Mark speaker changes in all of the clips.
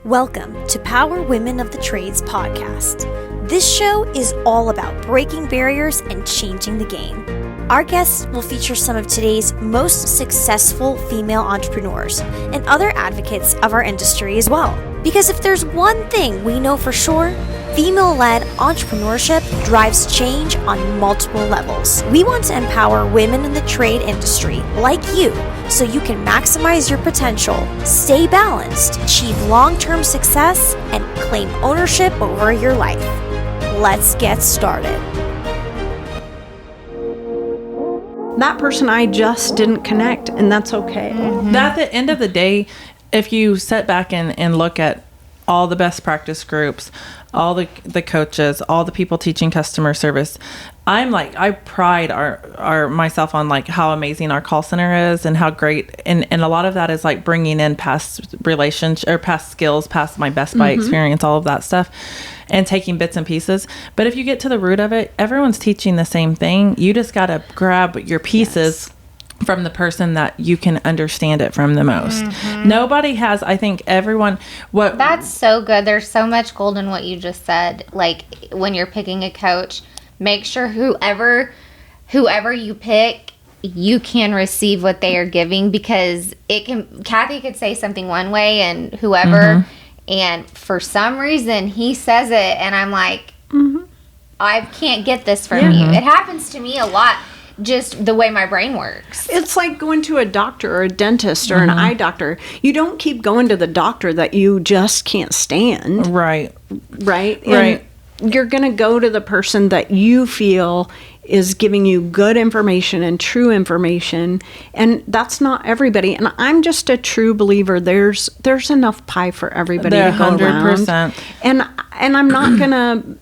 Speaker 1: Welcome to Power Women of the Trades podcast. This show is all about breaking barriers and changing the game. Our guests will feature some of today's most successful female entrepreneurs and other advocates of our industry as well. Because if there's one thing we know for sure, female-led entrepreneurship drives change on multiple levels. We want to empower women in the trade industry like you so you can maximize your potential, stay balanced, achieve long-term success, and claim ownership over your life. Let's get started.
Speaker 2: That person I just didn't connect, and that's okay.
Speaker 3: Mm-hmm. At the end of the day, if you sit back and look at all the best practice groups, all the coaches, all the people teaching customer service, I pride myself on like how amazing our call center is and how great, and a lot of that is like bringing in past past skills, past my Best Buy experience, all of that stuff, and taking bits and pieces. But if you get to the root of it, everyone's teaching the same thing. You just got to grab your pieces from the person that you can understand it from the most. Nobody has, I think everyone,
Speaker 4: That's so good. There's so much gold in what you just said. Like when you're picking a coach, make sure whoever you pick, you can receive what they are giving, because Kathy could say something one way and whoever, and for some reason he says it and I'm like, I can't get this from you. It happens to me a lot. Just the way my brain works.
Speaker 2: It's like going to a doctor or a dentist or an eye doctor. You don't keep going to the doctor that you just can't stand.
Speaker 3: Right.
Speaker 2: And you're going to go to the person that you feel is giving you good information and true information. And that's not everybody. And I'm just a true believer. There's enough pie for everybody to go 100%. Around. And I'm not going to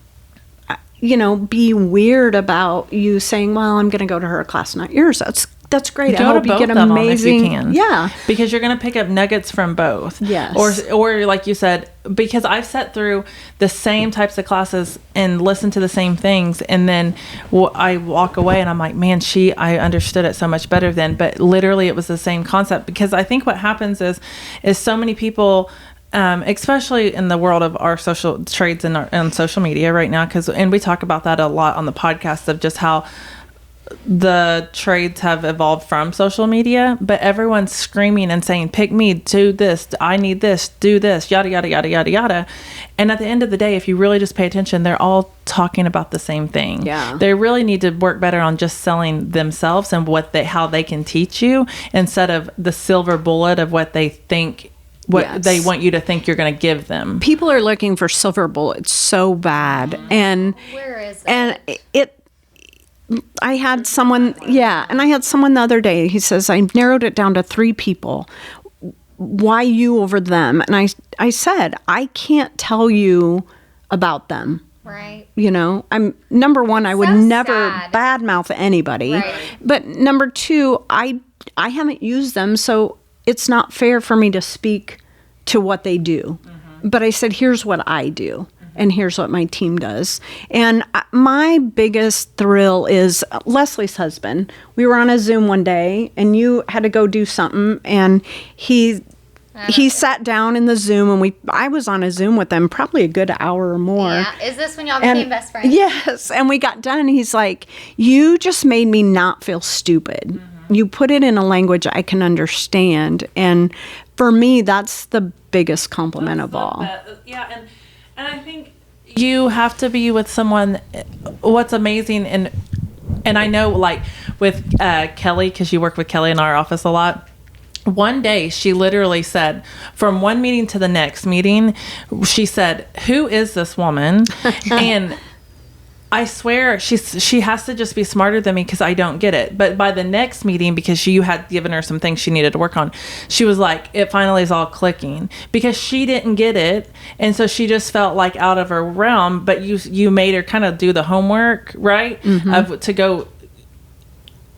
Speaker 2: be weird about you saying, well, I'm going to go to her class, not yours. That's great. I hope you get amazing.
Speaker 3: If you can. Yeah. Because you're going to pick up nuggets from both.
Speaker 2: Yes.
Speaker 3: Or like you said, because I've sat through the same types of classes and listened to the same things. And then I walk away and I'm like, man, I understood it so much better then. But literally it was the same concept, because I think what happens is so many people, especially in the world of our social trades and social media right now, and we talk about that a lot on the podcast of just how the trades have evolved from social media, but everyone's screaming and saying, pick me, do this, I need this, do this, yada, yada, yada, yada, yada. And at the end of the day, if you really just pay attention, they're all talking about the same thing.
Speaker 2: Yeah.
Speaker 3: They really need to work better on just selling themselves and how they can teach you, instead of the silver bullet of what they think they want you to think you're going to give them.
Speaker 2: People are looking for silver bullets so bad. And
Speaker 4: where is it?
Speaker 2: And I had someone the other day. He says, I've narrowed it down to 3 people. Why you over them? And I said, I can't tell you about them.
Speaker 4: Right.
Speaker 2: I'm number one, I would never
Speaker 4: sad.
Speaker 2: badmouth anybody.
Speaker 4: Right.
Speaker 2: But number 2, I haven't used them, so it's not fair for me to speak to what they do. But I said, here's what I do. And here's what my team does. And my biggest thrill is Leslie's husband. We were on a Zoom one day, and you had to go do something, and he sat down in the Zoom, and I was on a Zoom with them probably a good hour or more.
Speaker 4: Yeah. Is this when y'all became best friends?
Speaker 2: Yes. And we got done, and he's like, you just made me not feel stupid. You put it in a language I can understand. And for me, that's the biggest compliment of all.
Speaker 3: Yeah, and I think you have to be with someone. What's amazing, and I know, like with Kelly, because you work with Kelly in our office a lot. One day she literally said, from one meeting to the next meeting, she said, who is this woman? And I swear she has to just be smarter than me, because I don't get it. But by the next meeting, because you had given her some things she needed to work on, she was like, it finally is all clicking, because she didn't get it. And so she just felt like out of her realm, but you made her kind of do the homework, right? To go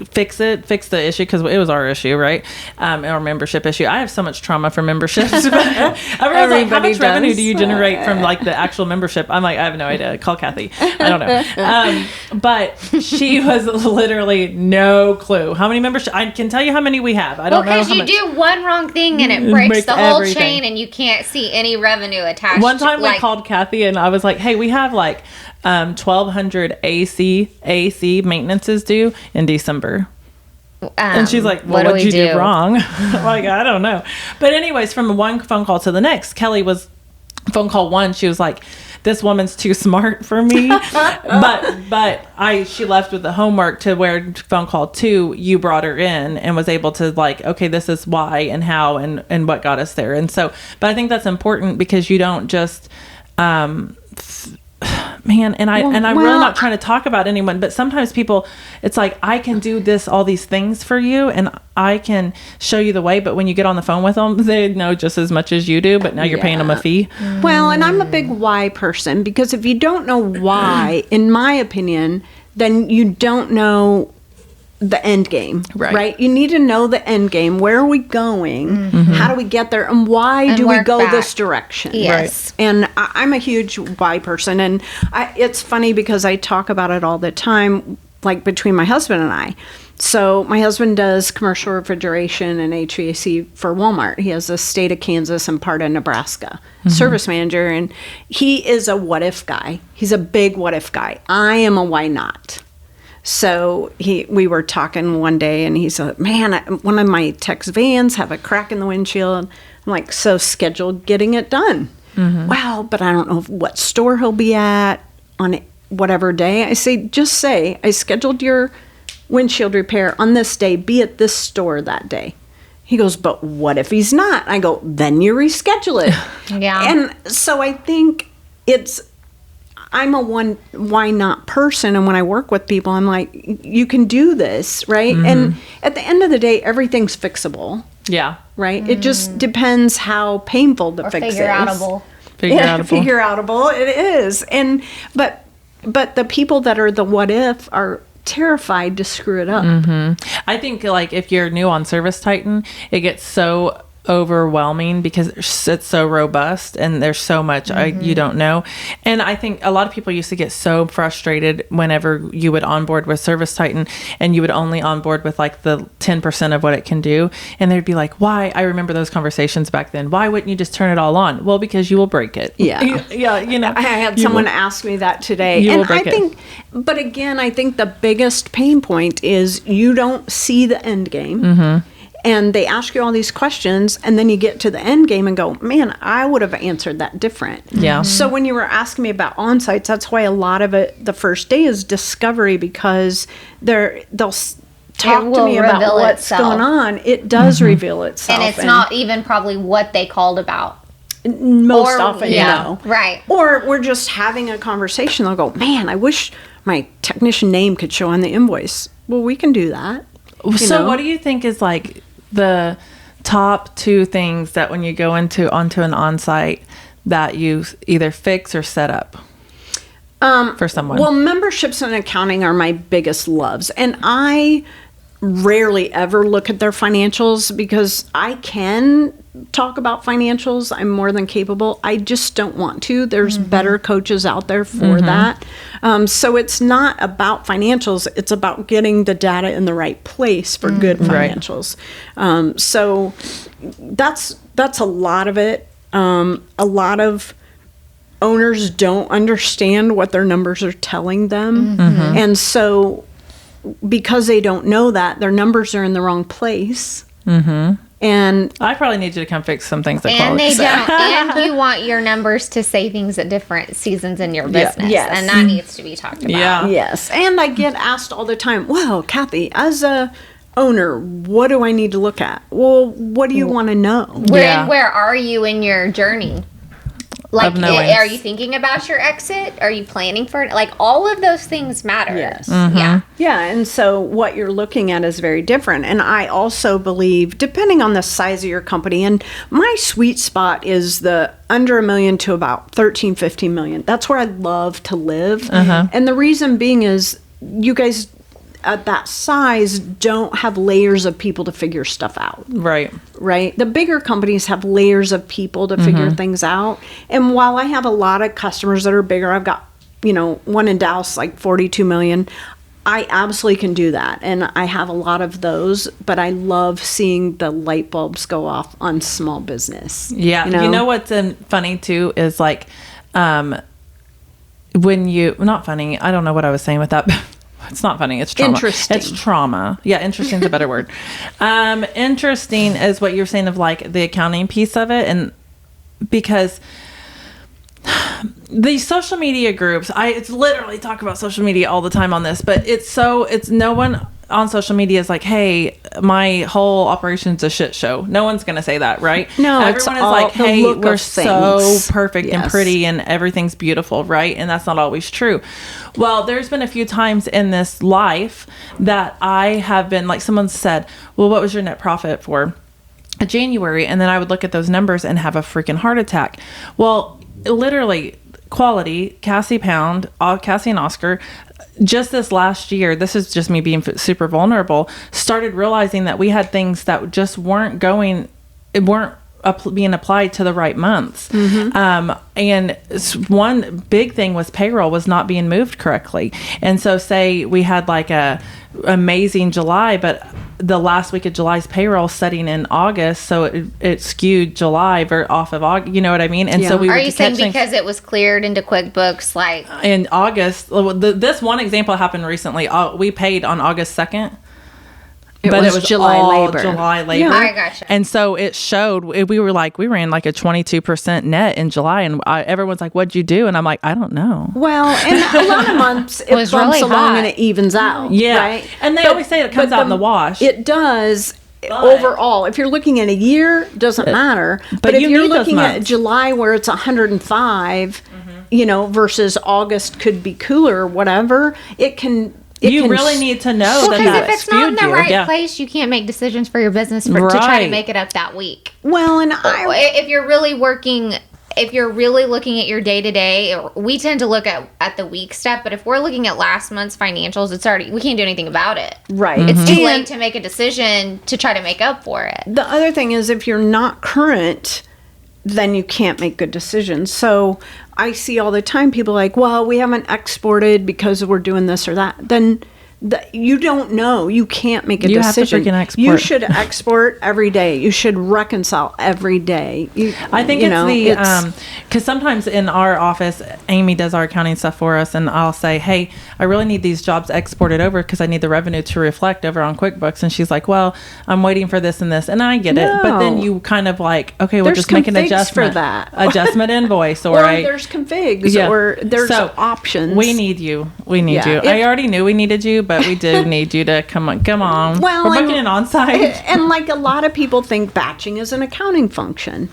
Speaker 3: fix the issue, because it was our issue, right? Our membership issue. I have so much trauma from memberships. Everyone's like, how much revenue do you generate from like the actual membership? I'm like, I have no idea. Call Kathy. I don't know. But she was literally no clue how many memberships. I can tell you how many we have. I don't know how much.
Speaker 4: Because you do one wrong thing and it breaks the whole chain, and you can't see any revenue attached.
Speaker 3: One time we called Kathy and I was like, hey, we have like 1,200 AC maintenances due in December. And she's like, well, what'd you do wrong? Like, I don't know. But anyways, from one phone call to the next, Kelly was phone call 1. She was like, this woman's too smart for me. but she left with the homework to where phone call 2, you brought her in and was able to like, okay, this is why and how and what got us there. And so, but I think that's important, because you don't just, man, and I'm really not trying to talk about anyone, but sometimes people, it's like, I can do all these things for you and I can show you the way, but when you get on the phone with them, they know just as much as you do, but now you're paying them a fee.
Speaker 2: Well, and I'm a big why person, because if you don't know why, in my opinion, then you don't know the end game, right? You need to know the end game. Where are we going? How do we get there? And why do we go this direction?
Speaker 4: Yes.
Speaker 2: Right. And I'm a huge why person. And it's funny because I talk about it all the time, like between my husband and I. So my husband does commercial refrigeration and HVAC for Walmart. He has the state of Kansas and part of Nebraska service manager. And he is a what if guy. He's a big what if guy. I am a why not. So we were talking one day and he said, man, one of my tech's vans have a crack in the windshield. I'm like, so scheduled getting it done. Wow, but I don't know what store he'll be at on whatever day. I say, I scheduled your windshield repair on this day, be at this store that day. He goes, but what if he's not? I go, then you reschedule it. And so I think I'm a why not person, and when I work with people, I'm like, you can do this, right? And at the end of the day, everything's fixable. Yeah. Right? It just depends how painful the fix is.
Speaker 4: Figure-outable.
Speaker 2: Figure-outable. It is. And but the people that are the what if are terrified to screw it up.
Speaker 3: I think like if you're new on Service Titan, it gets so overwhelming because it's so robust and there's so much you don't know. And I think a lot of people used to get so frustrated whenever you would onboard with Service Titan and you would only onboard with like the 10% of what it can do, and they'd be like, why? I remember those conversations back then. Why wouldn't you just turn it all on? Well, because you will break it.
Speaker 2: Yeah.
Speaker 3: You know,
Speaker 2: I had someone ask me that today.
Speaker 3: You will break it.
Speaker 2: But again, I think the biggest pain point is you don't see the end game. And they ask you all these questions, and then you get to the end game and go, man, I would have answered that different.
Speaker 3: Yeah.
Speaker 2: So when you were asking me about on-sites, that's why a lot of it, the first day is discovery, because they'll talk to me about what's going on. It does reveal itself.
Speaker 4: And it's not even probably what they called about.
Speaker 2: Most often, no.
Speaker 4: Right.
Speaker 2: Or we're just having a conversation. They'll go, man, I wish my technician name could show on the invoice. Well, we can do that.
Speaker 3: So what do you think is like the top 2 things that when you go onto an on-site that you either fix or set up for someone?
Speaker 2: Well, memberships and accounting are my biggest loves. And I rarely ever look at their financials because I can talk about financials. I'm more than capable. I just don't want to. There's better coaches out there for that. So it's not about financials. It's about getting the data in the right place for good financials. So that's a lot of it. A lot of owners don't understand what their numbers are telling them. And so because they don't know that, their numbers are in the wrong place. And
Speaker 3: I probably need you to come fix some things.
Speaker 4: And they don't. And you want your numbers to say things at different seasons in your business.
Speaker 2: Yes.
Speaker 4: And that needs to be talked about.
Speaker 3: Yeah.
Speaker 2: Yes. And I get asked all the time, well, Kathy, as a owner, what do I need to look at? Well, what do you want to know?
Speaker 4: Where are you in your journey? Like, are you thinking about your exit? Are you planning for it? Like, all of those things matter.
Speaker 2: Yes.
Speaker 4: Yeah.
Speaker 2: Yeah, and so what you're looking at is very different. And I also believe, depending on the size of your company, and my sweet spot is the under $1 million to about 13, 15 million. That's where I love to live. And the reason being is, you guys, at that size don't have layers of people to figure stuff out.
Speaker 3: Right.
Speaker 2: Right. The bigger companies have layers of people to figure things out. And while I have a lot of customers that are bigger, I've got, one in Dallas, like 42 million. I absolutely can do that. And I have a lot of those, but I love seeing the light bulbs go off on small business.
Speaker 3: Yeah. You know what's funny too is like, not funny. I don't know what I was saying with that. It's not funny. It's trauma.
Speaker 2: Interesting.
Speaker 3: It's trauma. Yeah, interesting is a better word. Interesting is what you're saying of like the accounting piece of it, and because the social media groups, it's literally talk about social media all the time on this, but it's no one on social media is like, hey, my whole operation's a shit show. No one's going to say that, right?
Speaker 2: No,
Speaker 3: everyone is like, hey, we're so perfect and pretty and everything's beautiful, right? And that's not always true. Well, there's been a few times in this life that I have been like, someone said, well, what was your net profit for January? And then I would look at those numbers and have a freaking heart attack. Well, literally, quality, Cassie Pound, Cassie and Oscar, just this last year, this is just me being super vulnerable, started realizing that we had things that just weren't being applied to the right months. And one big thing was payroll was not being moved correctly. And so say we had like a amazing July, but the last week of July's payroll setting in August, so it skewed July off of August. You know what I mean? And so we were.
Speaker 4: Are you saying because it was cleared into QuickBooks, like
Speaker 3: in August? This one example happened recently. We paid on August 2nd. It was July labor.
Speaker 2: Yeah.
Speaker 4: I gotcha.
Speaker 3: And so it showed, we ran like a 22% net in July, and everyone's like, what'd you do? And I'm like, I don't know.
Speaker 2: Well, and a lot of months it bumps
Speaker 4: really
Speaker 2: along
Speaker 4: hot.
Speaker 2: and it evens out.
Speaker 3: Yeah.
Speaker 2: Right?
Speaker 3: And they always say it comes out in the wash.
Speaker 2: It does. Overall, if you're looking at a year, doesn't matter. But if you're looking at July where it's 105, versus August could be cooler or whatever, you
Speaker 3: really need to know
Speaker 4: because if it's not in the right place, you can't make decisions for your business to try to make it up that week.
Speaker 2: Well, and
Speaker 4: if you're really looking at your day to day, we tend to look at the week step. But if we're looking at last month's financials, we can't do anything about it.
Speaker 2: Right.
Speaker 4: It's too late to make a decision to try to make up for it.
Speaker 2: The other thing is if you're not current, then you can't make good decisions. So I see all the time people like, well, we haven't exported because we're doing this or that. Then you don't know. You can't make a decision.
Speaker 3: You have to freaking export.
Speaker 2: You should export every day. You should reconcile every day.
Speaker 3: I think because sometimes in our office, Amy does our accounting stuff for us, and I'll say, hey, I really need these jobs exported over because I need the revenue to reflect over on QuickBooks. And she's like, well, I'm waiting for this and this. And I get it. But then you kind of like, okay, we'll just make an adjustment.
Speaker 2: For that.
Speaker 3: Adjustment invoice.
Speaker 2: Or there's configs or there's options.
Speaker 3: We need you. I already knew we needed you, but we do need you to come on. Well, we're booking an on-site.
Speaker 2: And like a lot of people think batching is an accounting function.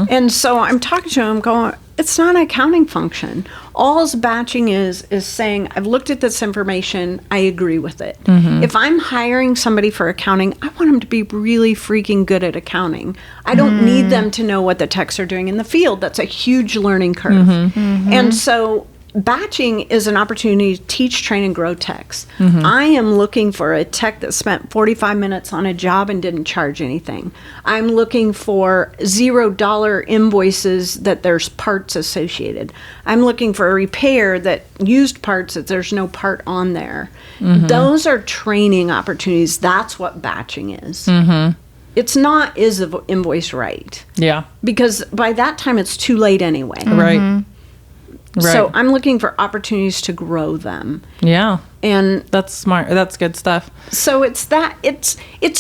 Speaker 2: And so I'm talking to them going, it's not an accounting function. All batching is saying, I've looked at this information, I agree with it. If I'm hiring somebody for accounting, I want them to be really freaking good at accounting. I don't need them to know what the techs are doing in the field. That's a huge learning curve. And so batching is an opportunity to teach, train, and grow techs. I am looking for a tech that spent 45 minutes on a job and didn't charge anything. I'm looking for $0 invoices that there's parts associated. I'm looking for a repair that used parts that there's no part on there. Those are training opportunities. That's what batching is. It's not, is the invoice right? Yeah. Because by that time, it's too late anyway.
Speaker 3: Right. Right.
Speaker 2: So I'm looking for opportunities to grow them.
Speaker 3: Yeah.
Speaker 2: And
Speaker 3: that's smart. That's good stuff.
Speaker 2: So it's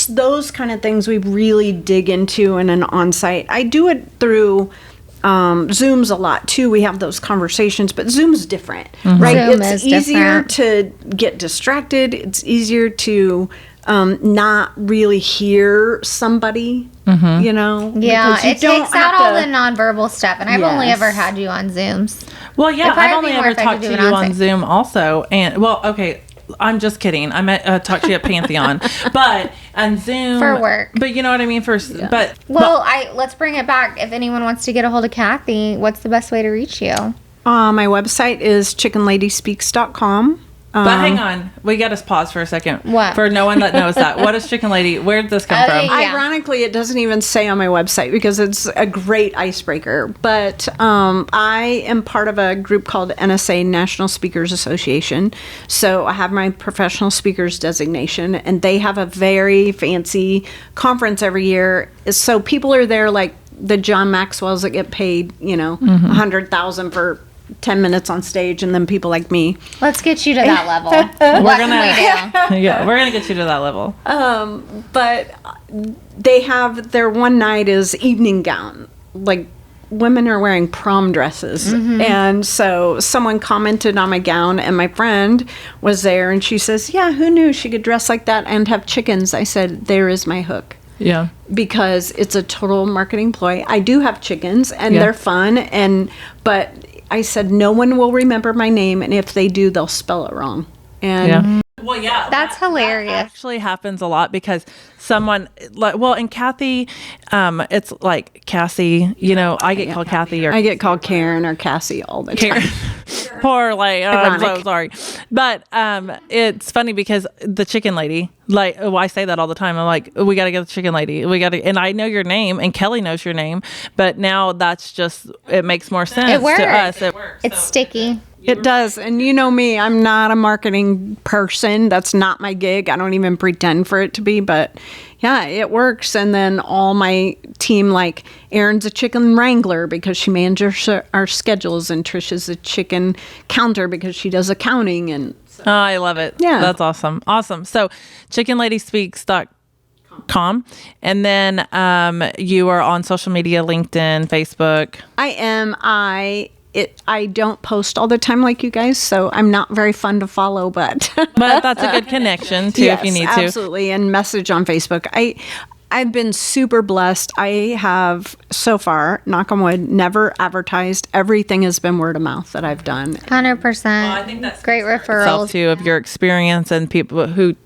Speaker 2: those kind of things we really dig into in an on-site. I do it through Zooms a lot too. We have those conversations, but Zoom's different, right?
Speaker 4: Zoom
Speaker 2: it's easier to get distracted. It's easier to not really hear somebody,
Speaker 4: Yeah, it takes out all the nonverbal stuff, and I've only ever had you on Zooms.
Speaker 3: Well, yeah, I've only ever talked to you on Zoom also, and okay, I'm just kidding. I met talked to you at Pantheon, but on Zoom
Speaker 4: for work.
Speaker 3: But you know what I mean.
Speaker 4: Let's bring it back. If anyone wants to get a hold of Kathy, what's the best way to reach you?
Speaker 2: My website is chickenladyspeaks.com.
Speaker 3: But hang on, we got to pause for a second.
Speaker 4: What?
Speaker 3: For no one that knows that, what is Chicken Lady? Where did this come from?
Speaker 4: Yeah.
Speaker 2: Ironically, it doesn't even say on my website because it's a great icebreaker. But I am part of a group called NSA, National Speakers Association. So I have my professional speakers designation, and they have a very fancy conference every year. So people are there like the John Maxwells that get paid, $100,000 for 10 minutes on stage, and then people like me.
Speaker 4: Let's get you to that level. What can we do?
Speaker 3: Yeah, we're gonna get you to that level.
Speaker 2: But they have their one night is evening gown. Like women are wearing prom dresses. And so someone commented on my gown, and my friend was there, and she says, yeah, who knew she could dress like that and have chickens? I said, there is my hook.
Speaker 3: Yeah.
Speaker 2: Because it's a total marketing ploy. I do have chickens, and they're fun, but I said no one will remember my name, and if they do, they'll spell it wrong. And
Speaker 3: Well, yeah,
Speaker 4: That's hilarious.
Speaker 3: That actually happens a lot because someone, and Kathy, it's like Cassie. I get called Kathy, or
Speaker 2: I get called Karen or Cassie all the time.
Speaker 3: Poor, I'm so
Speaker 2: Ironic.
Speaker 3: sorry. But it's funny because the Chicken Lady, I say that all the time. I'm like, we got to get the Chicken Lady. And I know your name, and Kelly knows your name, but now that's just, it makes more sense
Speaker 4: It works.
Speaker 3: to us. It works.
Speaker 4: It's sticky.
Speaker 2: It does. And you know me, I'm not a marketing person. That's not my gig. I don't even pretend for it to be, but yeah, it works. And then all my team, like Erin's a chicken wrangler because she manages our schedules, and Trisha's a chicken counter because she does accounting. And
Speaker 3: Oh, I love it.
Speaker 2: Yeah.
Speaker 3: That's awesome. Awesome. So chickenladyspeaks.com. And then you are on social media, LinkedIn, Facebook.
Speaker 2: I am. I don't post all the time like you guys, so I'm not very fun to follow, but
Speaker 3: But that's a good connection too, if you need to.
Speaker 2: Absolutely, and message on Facebook. I've been super blessed. I have so far, knock on wood, never advertised. Everything has been word of mouth that I've done.
Speaker 4: 100%.
Speaker 3: I think that's
Speaker 4: great
Speaker 3: Self
Speaker 4: referrals.
Speaker 3: too, of your experience and people who,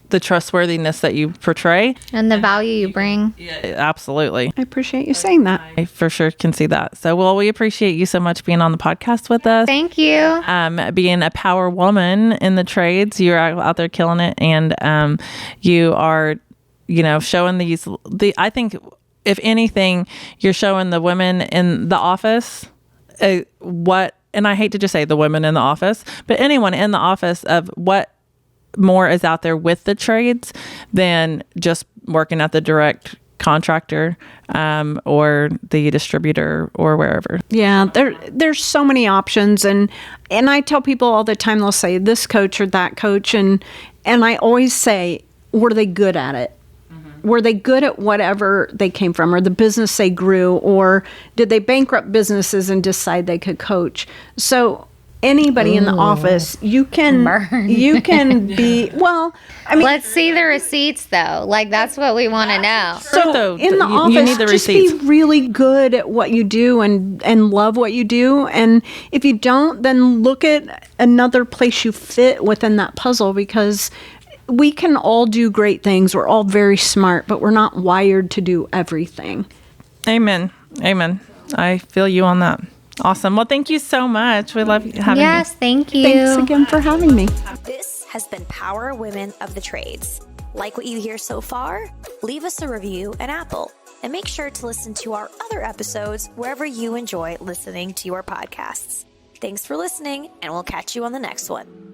Speaker 3: the trustworthiness that you portray.
Speaker 4: And the value you bring.
Speaker 3: Yeah, absolutely.
Speaker 2: I appreciate you saying that.
Speaker 3: I for sure can see that. So, we appreciate you so much being on the podcast with us.
Speaker 4: Thank you.
Speaker 3: Being a power woman in the trades, you're out there killing it, and you are, showing I think if anything, you're showing the women in the office and I hate to just say the women in the office, but anyone in the office of what more is out there with the trades than just working at the direct contractor or the distributor or wherever.
Speaker 2: Yeah, there's so many options, and I tell people all the time, they'll say this coach or that coach, and I always say, were they good at it? Were they good at whatever they came from, or the business they grew, or did they bankrupt businesses and decide they could coach? So anybody in the office, you can be,
Speaker 4: Let's see the receipts though. That's what we want to know.
Speaker 2: so in the
Speaker 3: you
Speaker 2: office,
Speaker 3: need the
Speaker 2: just
Speaker 3: receipts.
Speaker 2: be really good at what you do and love what you do. And if you don't, then look at another place you fit within that puzzle, because we can all do great things. We're all very smart, but we're not wired to do everything.
Speaker 3: Amen. I feel you on that. Awesome. Well, thank you so much. We love having you.
Speaker 4: Yes, thank you.
Speaker 2: Thanks again for having me.
Speaker 1: This has been Power Women of the Trades. Like what you hear so far? Leave us a review on Apple, and make sure to listen to our other episodes wherever you enjoy listening to your podcasts. Thanks for listening, and we'll catch you on the next one.